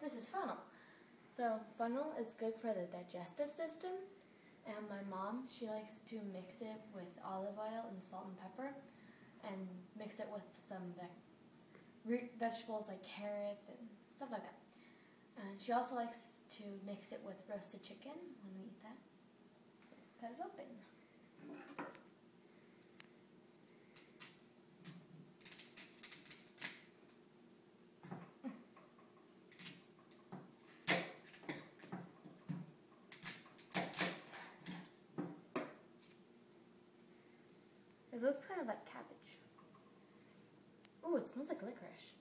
This is fennel. So fennel is good for the digestive system, and my mom, she likes to mix it with olive oil and salt and pepper, and mix it with some root vegetables like carrots and stuff like that. And she also likes to mix it with roasted chicken when we eat that. So let's cut it open. It looks kind of like cabbage. Ooh, it smells like licorice.